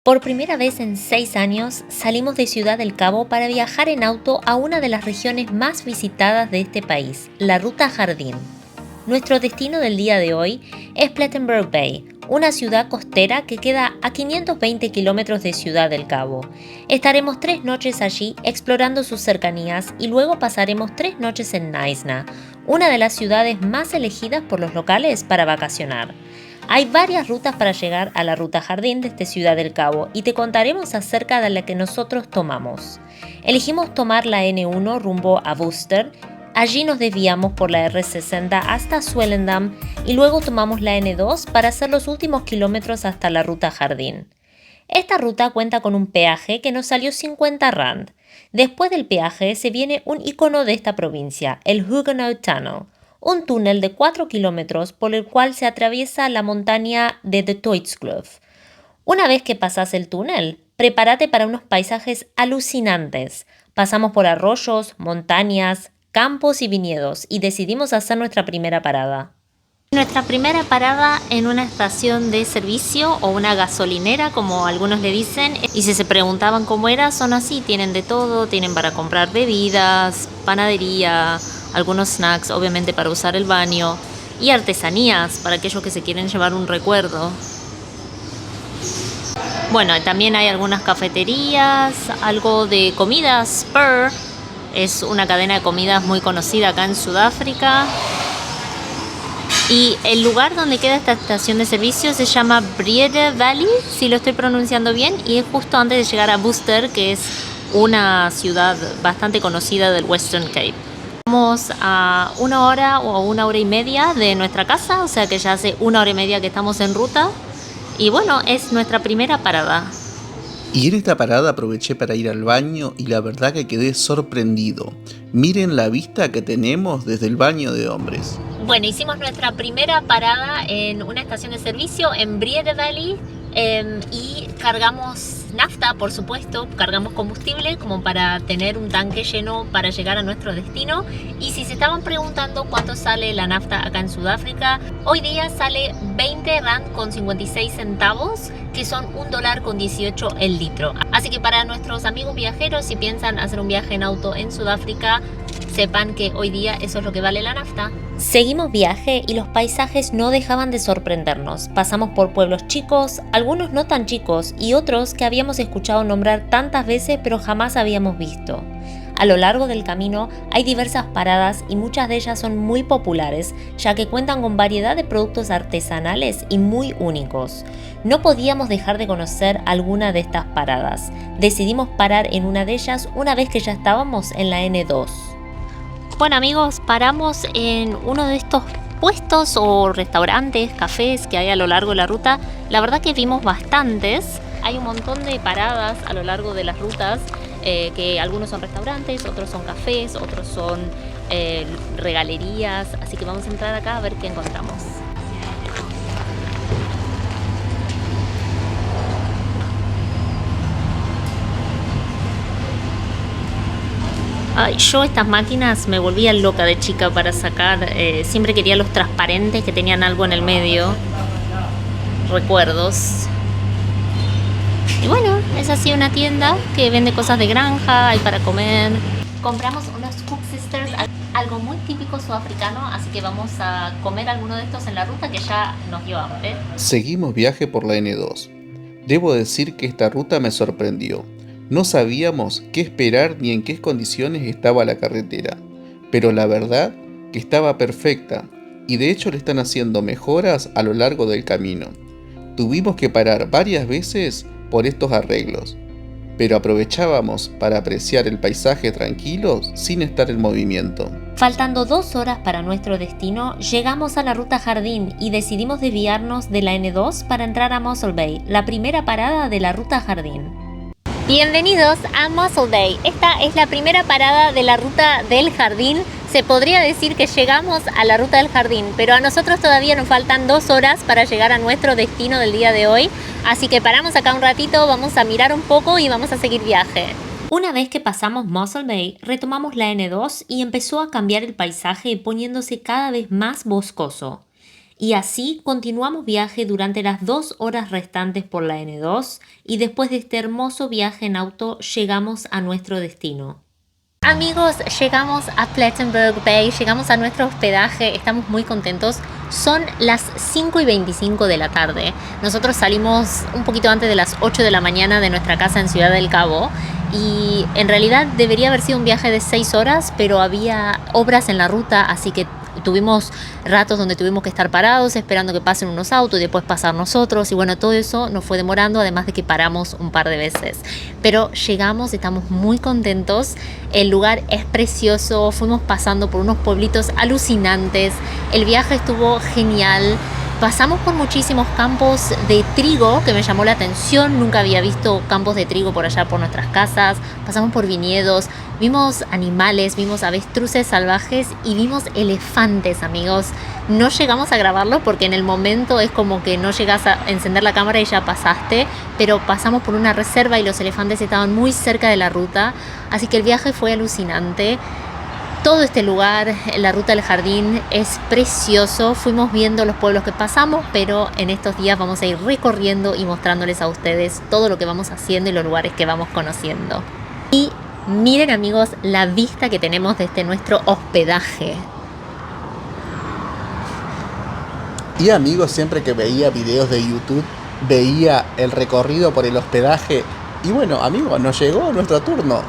Por primera vez en 6 años salimos de Ciudad del Cabo para viajar en auto a una de las regiones más visitadas de este país, la Ruta Jardín. Nuestro destino del día de hoy es Plettenberg Bay, una ciudad costera que queda a 520 kilómetros de Ciudad del Cabo. Estaremos 3 noches allí explorando sus cercanías y luego pasaremos 3 noches en Naisna, una de las ciudades más elegidas por los locales para vacacionar. Hay varias rutas para llegar a la Ruta Jardín desde Ciudad del Cabo y te contaremos acerca de la que nosotros tomamos. Elegimos tomar la N1 rumbo a Worcester. Allí nos desviamos por la R60 hasta Swellendam y luego tomamos la N2 para hacer los últimos kilómetros hasta la Ruta Jardín. Esta ruta cuenta con un peaje que nos salió 50 rand. Después del peaje se viene un icono de esta provincia, el Huguenot Tunnel, un túnel de 4 kilómetros por el cual se atraviesa la montaña de The Toitskloof. Una vez que pasas el túnel, prepárate para unos paisajes alucinantes. Pasamos por arroyos, montañas, campos y viñedos y decidimos hacer nuestra primera parada. Nuestra primera parada en una estación de servicio o una gasolinera, como algunos le dicen, y si se preguntaban cómo era, son así, tienen de todo, tienen para comprar bebidas, panadería, algunos snacks, obviamente para usar el baño, y artesanías para aquellos que se quieren llevar un recuerdo. Bueno, también hay algunas cafeterías, algo de comidas. Spur es una cadena de comidas muy conocida acá en Sudáfrica. Y el lugar donde queda esta estación de servicio se llama Breede Valley, si lo estoy pronunciando bien, y es justo antes de llegar a Worcester, que es una ciudad bastante conocida del Western Cape. Estamos a 1 hora o 1 hora y media de nuestra casa, o sea que ya hace 1 hora y media que estamos en ruta. Y bueno, es nuestra primera parada. Y en esta parada aproveché para ir al baño y la verdad que quedé sorprendido. Miren la vista que tenemos desde el baño de hombres. Bueno, hicimos nuestra primera parada en una estación de servicio en Breede Valley y cargamos nafta, por supuesto, cargamos combustible como para tener un tanque lleno para llegar a nuestro destino. Y si se estaban preguntando cuánto sale la nafta acá en Sudáfrica, hoy día sale 20 rand con 56 centavos, que son $1.18 el litro. Así que para nuestros amigos viajeros, si piensan hacer un viaje en auto en Sudáfrica, sepan que hoy día eso es lo que vale la nafta. Seguimos viaje y los paisajes no dejaban de sorprendernos. Pasamos por pueblos chicos, algunos no tan chicos y otros que habíamos escuchado nombrar tantas veces pero jamás habíamos visto. A lo largo del camino hay diversas paradas y muchas de ellas son muy populares, ya que cuentan con variedad de productos artesanales y muy únicos. No podíamos dejar de conocer alguna de estas paradas. Decidimos parar en una de ellas una vez que ya estábamos en la N2. Bueno amigos, paramos en uno de estos puestos o restaurantes, cafés que hay a lo largo de la ruta. La verdad que vimos bastantes. Hay un montón de paradas a lo largo de las rutas, que algunos son restaurantes, otros son cafés, otros son regalerías. Así que vamos a entrar acá a ver qué encontramos. Ay, yo estas máquinas me volvía loca de chica para sacar, siempre quería los transparentes que tenían algo en el medio, recuerdos. Y bueno, es así una tienda que vende cosas de granja, hay para comer. Compramos unos Cook Sisters, algo muy típico sudafricano, así que vamos a comer alguno de estos en la ruta que ya nos dio hambre. Seguimos viaje por la N2. Debo decir que esta ruta me sorprendió. No sabíamos qué esperar ni en qué condiciones estaba la carretera, pero la verdad que estaba perfecta y de hecho le están haciendo mejoras a lo largo del camino. Tuvimos que parar varias veces por estos arreglos, pero aprovechábamos para apreciar el paisaje tranquilos sin estar en movimiento. Faltando 2 horas para nuestro destino, llegamos a la Ruta Jardín y decidimos desviarnos de la N2 para entrar a Mossel Bay, la primera parada de la Ruta Jardín. Bienvenidos a Mossel Bay. Esta es la primera parada de la Ruta del Jardín. Se podría decir que llegamos a la Ruta del Jardín, pero a nosotros todavía nos faltan 2 horas para llegar a nuestro destino del día de hoy. Así que paramos acá un ratito, vamos a mirar un poco y vamos a seguir viaje. Una vez que pasamos Mossel Bay, retomamos la N2 y empezó a cambiar el paisaje poniéndose cada vez más boscoso. Y así continuamos viaje durante las 2 horas restantes por la N2 y después de este hermoso viaje en auto llegamos a nuestro destino. Amigos, llegamos a Plettenberg Bay, llegamos a nuestro hospedaje, estamos muy contentos. Son las 5:25 de la tarde. Nosotros salimos un poquito antes de las 8 de la mañana de nuestra casa en Ciudad del Cabo y en realidad debería haber sido un viaje de 6 horas, pero había obras en la ruta, así que tuvimos ratos donde tuvimos que estar parados esperando que pasen unos autos y después pasar nosotros y bueno, todo eso nos fue demorando, además de que paramos un par de veces, pero llegamos, estamos muy contentos. El lugar es precioso, fuimos pasando por unos pueblitos alucinantes, el viaje estuvo genial. Pasamos por muchísimos campos de trigo que me llamó la atención, nunca había visto campos de trigo por allá por nuestras casas, pasamos por viñedos, vimos animales, vimos avestruces salvajes y vimos elefantes, amigos. No llegamos a grabarlo porque en el momento es como que no llegas a encender la cámara y ya pasaste, pero pasamos por una reserva y los elefantes estaban muy cerca de la ruta, así que el viaje fue alucinante. Todo este lugar, la Ruta del Jardín, es precioso. Fuimos viendo los pueblos que pasamos, pero en estos días vamos a ir recorriendo y mostrándoles a ustedes todo lo que vamos haciendo y los lugares que vamos conociendo. Y miren, amigos, la vista que tenemos desde nuestro hospedaje. Y amigos, siempre que veía videos de YouTube, veía el recorrido por el hospedaje. Y bueno, amigos, nos llegó nuestro turno.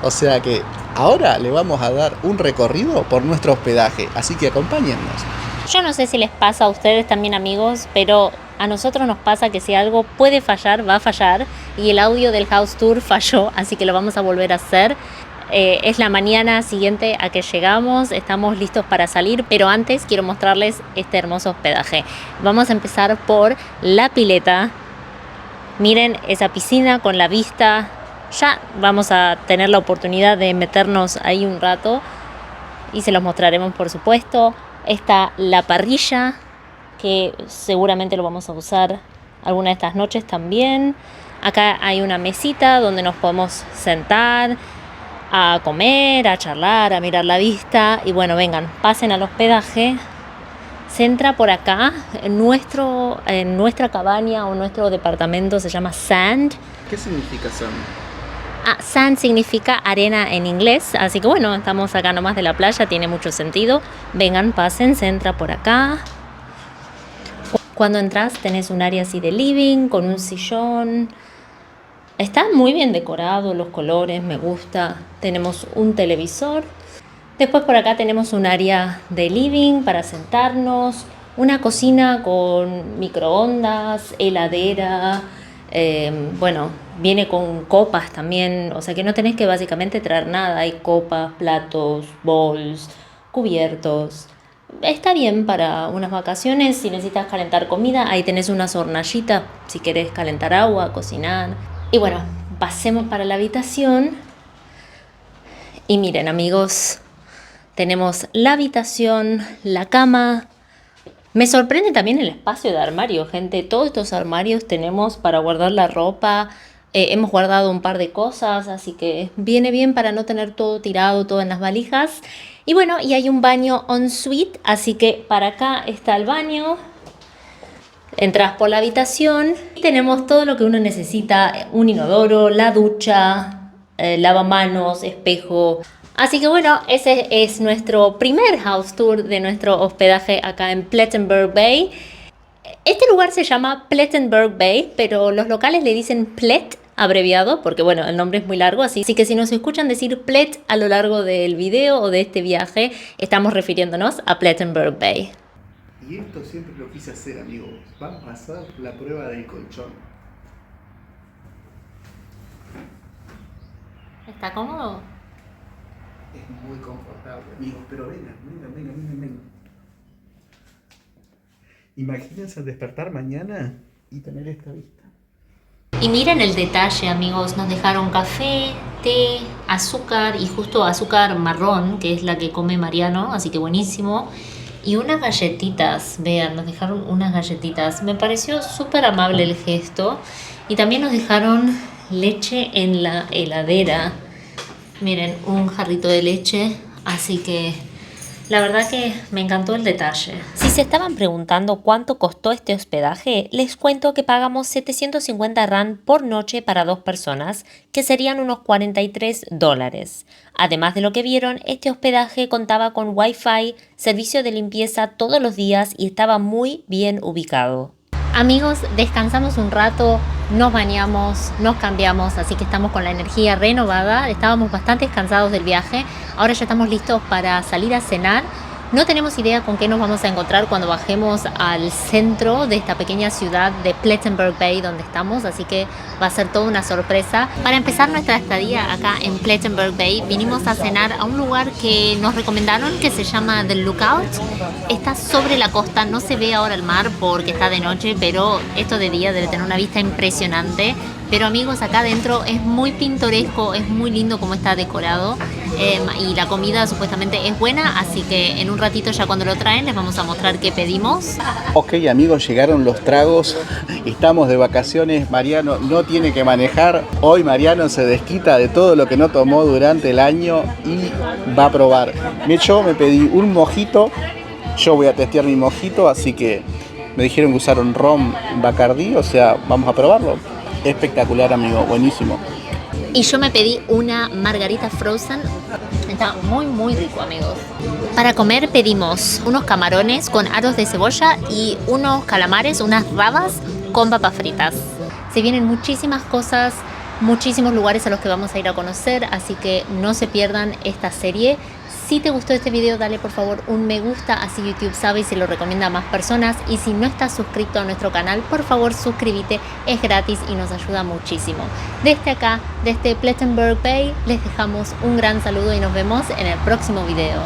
O sea que ahora le vamos a dar un recorrido por nuestro hospedaje, así que acompáñennos. Yo no sé si les pasa a ustedes también, amigos, pero a nosotros nos pasa que si algo puede fallar, va a fallar. Y el audio del house tour falló, así que lo vamos a volver a hacer. Es la mañana siguiente a que llegamos, estamos listos para salir, pero antes quiero mostrarles este hermoso hospedaje. Vamos a empezar por la pileta. Miren esa piscina con la vista. Ya vamos a tener la oportunidad de meternos ahí un rato y se los mostraremos, por supuesto. Está la parrilla, que seguramente lo vamos a usar alguna de estas noches también. Acá hay una mesita donde nos podemos sentar a comer, a charlar, a mirar la vista. Y bueno, vengan, pasen al hospedaje. Se entra por acá, en nuestra cabaña o nuestro departamento se llama Sand. ¿Qué significa Sand? Sand significa arena en inglés, así que bueno, estamos acá nomás de la playa, tiene mucho sentido. Vengan, pasen, se entra por acá. Cuando entras tenés un área así de living, con un sillón. Está muy bien decorado, los colores, me gusta. Tenemos un televisor. Después por acá tenemos un área de living para sentarnos. Una cocina con microondas, heladera. Bueno, viene con copas también, o sea que no tenés que básicamente traer nada. Hay copas, platos, bowls, cubiertos. Está bien para unas vacaciones. Si necesitas calentar comida, ahí tenés unas hornallitas si querés calentar agua, cocinar. Y bueno, pasemos para la habitación. Y miren, amigos, tenemos la habitación, la cama. Me sorprende también el espacio de armario, gente. Todos estos armarios tenemos para guardar la ropa. Hemos guardado un par de cosas, así que viene bien para no tener todo tirado, todo en las valijas. Y bueno, y hay un baño en suite, así que para acá está el baño. Entras por la habitación y tenemos todo lo que uno necesita. Un inodoro, la ducha, lavamanos, espejo. Así que bueno, ese es nuestro primer house tour de nuestro hospedaje acá en Plettenberg Bay. Este lugar se llama Plettenberg Bay, pero los locales le dicen Plet abreviado, porque bueno, el nombre es muy largo, así que si nos escuchan decir Plet a lo largo del video o de este viaje, estamos refiriéndonos a Plettenberg Bay. Y esto siempre lo quise hacer, amigos. Vamos a hacer la prueba del colchón. ¿Está cómodo? Es muy confortable, amigos, pero vengan. Imagínense despertar mañana y tener esta vista. Y miren el detalle, amigos, nos dejaron café, té, azúcar y justo azúcar marrón, que es la que come Mariano, así que buenísimo. Y unas galletitas, vean, nos dejaron unas galletitas. Me pareció súper amable el gesto. Y también nos dejaron leche en la heladera. Miren, un jarrito de leche, así que La verdad que me encantó el detalle. Si se estaban preguntando cuánto costó este hospedaje, les cuento que pagamos 750 rand por noche para 2 personas, que serían unos $43. Además de lo que vieron, este hospedaje contaba con Wi-Fi, servicio de limpieza todos los días y estaba muy bien ubicado. Amigos, descansamos un rato, nos bañamos, nos cambiamos, así que estamos con la energía renovada. Estábamos bastante cansados del viaje, ahora ya estamos listos para salir a cenar. No tenemos idea con qué nos vamos a encontrar cuando bajemos al centro de esta pequeña ciudad de Plettenberg Bay donde estamos, así que va a ser toda una sorpresa. Para empezar nuestra estadía acá en Plettenberg Bay, vinimos a cenar a un lugar que nos recomendaron que se llama The Lookout. Está sobre la costa, no se ve ahora el mar porque está de noche, pero esto de día debe tener una vista impresionante. Pero amigos, acá adentro es muy pintoresco, es muy lindo como está decorado y la comida supuestamente es buena, así que en un ratito ya cuando lo traen les vamos a mostrar qué pedimos. Ok amigos, llegaron los tragos, estamos de vacaciones, Mariano no tiene que manejar, hoy Mariano se desquita de todo lo que no tomó durante el año y va a probar. Yo me pedí un mojito, yo voy a testear mi mojito, así que me dijeron que usaron ron Bacardí, o sea, vamos a probarlo. Espectacular amigo, buenísimo. Y yo me pedí una margarita frozen. Está muy rico, amigos. Para comer pedimos unos camarones con aros de cebolla y unos calamares, unas rabas con papas fritas. Se vienen muchísimas cosas, muchísimos lugares a los que vamos a ir a conocer, así que no se pierdan esta serie. Si te gustó este video, dale por favor un me gusta, así YouTube sabe y se lo recomienda a más personas. Y si no estás suscrito a nuestro canal, por favor suscríbete, es gratis y nos ayuda muchísimo. Desde acá, desde Plettenberg Bay, les dejamos un gran saludo y nos vemos en el próximo video.